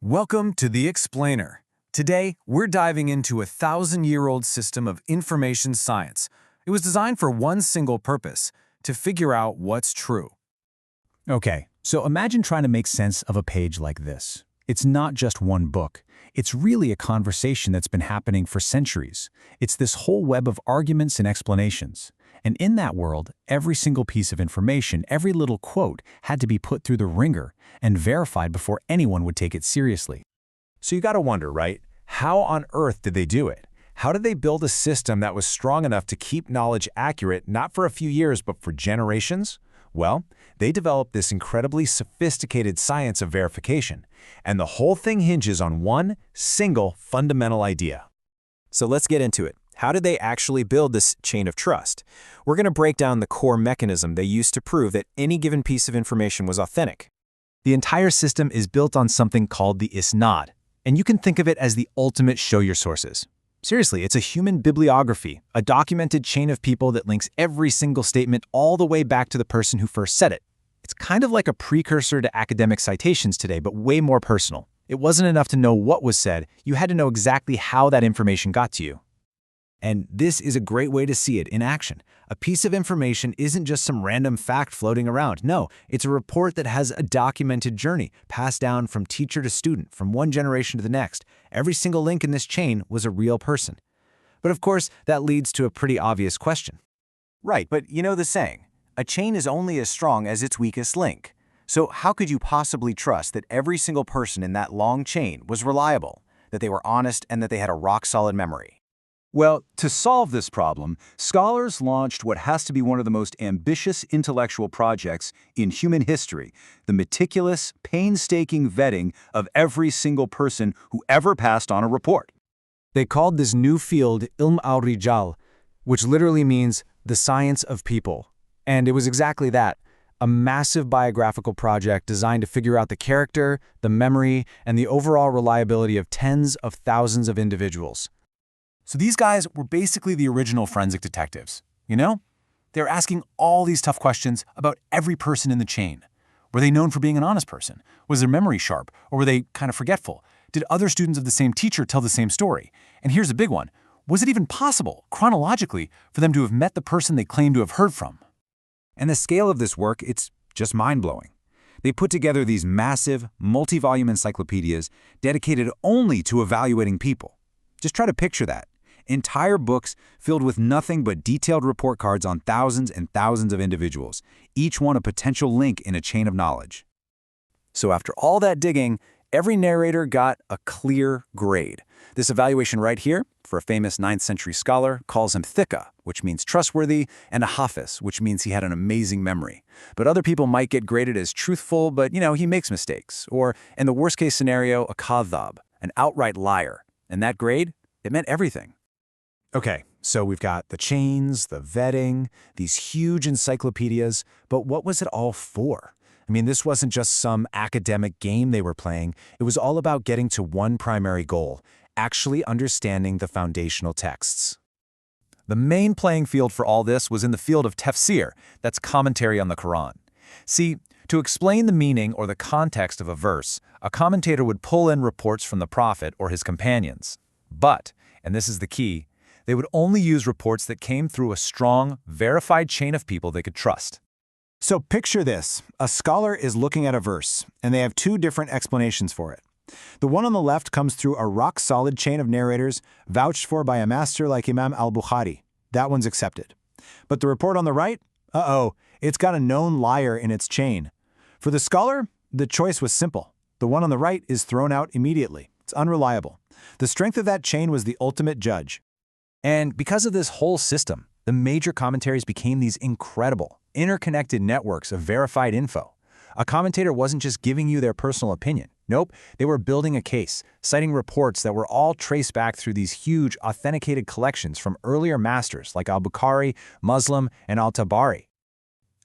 Welcome to The Explainer. Today, we're diving into a 1,000-year-old system of information science. It was designed for one single purpose, to figure out what's true. Okay, so imagine trying to make sense of a page like this. It's not just one book. It's really a conversation that's been happening for centuries. It's this whole web of arguments and explanations. And in that world, every single piece of information, every little quote, had to be put through the ringer and verified before anyone would take it seriously. So you gotta wonder, right? How on earth did they do it? How did they build a system that was strong enough to keep knowledge accurate not for a few years but for generations? Well, they developed this incredibly sophisticated science of verification, and the whole thing hinges on one single fundamental idea. So let's get into it. How did they actually build this chain of trust? We're going to break down the core mechanism they used to prove that any given piece of information was authentic. The entire system is built on something called the Isnad, and you can think of it as the ultimate show your sources. Seriously, it's a human bibliography, a documented chain of people that links every single statement all the way back to the person who first said it. It's kind of like a precursor to academic citations today, but way more personal. It wasn't enough to know what was said, you had to know exactly how that information got to you. And this is a great way to see it in action. A piece of information isn't just some random fact floating around. No, it's a report that has a documented journey, passed down from teacher to student, from one generation to the next. Every single link in this chain was a real person. But of course, that leads to a pretty obvious question. Right, but you know the saying, a chain is only as strong as its weakest link. So how could you possibly trust that every single person in that long chain was reliable, that they were honest, and that they had a rock-solid memory? Well, to solve this problem, scholars launched what has to be one of the most ambitious intellectual projects in human history, the meticulous, painstaking vetting of every single person who ever passed on a report. They called this new field Ilm al-Rijal, which literally means the science of people. And it was exactly that, a massive biographical project designed to figure out the character, the memory, and the overall reliability of tens of thousands of individuals. So these guys were basically the original forensic detectives, you know? They were asking all these tough questions about every person in the chain. Were they known for being an honest person? Was their memory sharp, or were they kind of forgetful? Did other students of the same teacher tell the same story? And here's a big one. Was it even possible, chronologically, for them to have met the person they claimed to have heard from? And the scale of this work, it's just mind-blowing. They put together these massive, multi-volume encyclopedias dedicated only to evaluating people. Just try to picture that. Entire books filled with nothing but detailed report cards on thousands and thousands of individuals, each one a potential link in a chain of knowledge. So after all that digging, every narrator got a clear grade. This evaluation right here, for a famous 9th century scholar, calls him thika, which means trustworthy, and a hafiz, which means he had an amazing memory. But other people might get graded as truthful, but he makes mistakes. Or, in the worst case scenario, a kadhab, an outright liar. And that grade, it meant everything. Okay, so we've got the chains, the vetting, these huge encyclopedias, but what was it all for? I mean, this wasn't just some academic game they were playing. It was all about getting to one primary goal, actually understanding the foundational texts. The main playing field for all this was in the field of tafsir, that's commentary on the Quran. See, to explain the meaning or the context of a verse, a commentator would pull in reports from the prophet or his companions. But, and this is the key, they would only use reports that came through a strong, verified chain of people they could trust. So picture this. A scholar is looking at a verse, and they have two different explanations for it. The one on the left comes through a rock-solid chain of narrators vouched for by a master like Imam al-Bukhari. That one's accepted. But the report on the right? It's got a known liar in its chain. For the scholar, the choice was simple. The one on the right is thrown out immediately. It's unreliable. The strength of that chain was the ultimate judge. And because of this whole system, the major commentaries became these incredible, interconnected networks of verified info. A commentator wasn't just giving you their personal opinion. Nope, they were building a case, citing reports that were all traced back through these huge, authenticated collections from earlier masters like al-Bukhari, Muslim, and al-Tabari.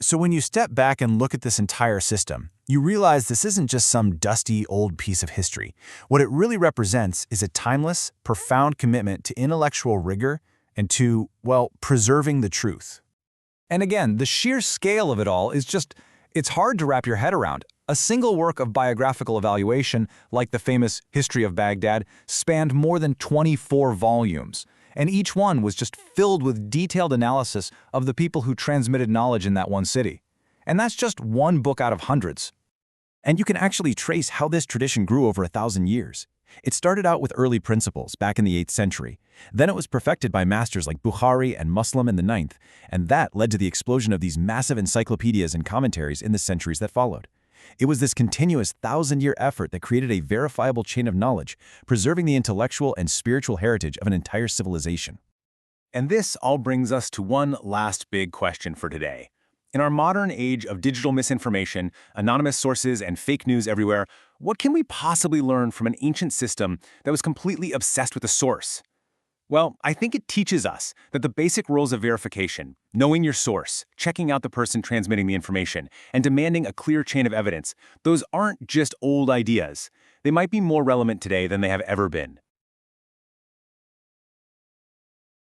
So when you step back and look at this entire system, you realize this isn't just some dusty old piece of history. What it really represents is a timeless, profound commitment to intellectual rigor and to, well, preserving the truth. And again, the sheer scale of it all is it's hard to wrap your head around. A single work of biographical evaluation, like the famous History of Baghdad, spanned more than 24 volumes, and each one was just filled with detailed analysis of the people who transmitted knowledge in that one city. And that's just one book out of hundreds. And you can actually trace how this tradition grew over 1,000 years. It started out with early principles back in the 8th century. Then it was perfected by masters like Bukhari and Muslim in the 9th, and that led to the explosion of these massive encyclopedias and commentaries in the centuries that followed. It was this continuous 1,000-year effort that created a verifiable chain of knowledge, preserving the intellectual and spiritual heritage of an entire civilization. And this all brings us to one last big question for today. In our modern age of digital misinformation, anonymous sources, and fake news everywhere, what can we possibly learn from an ancient system that was completely obsessed with the source? Well, I think it teaches us that the basic rules of verification, knowing your source, checking out the person transmitting the information, and demanding a clear chain of evidence, those aren't just old ideas. They might be more relevant today than they have ever been.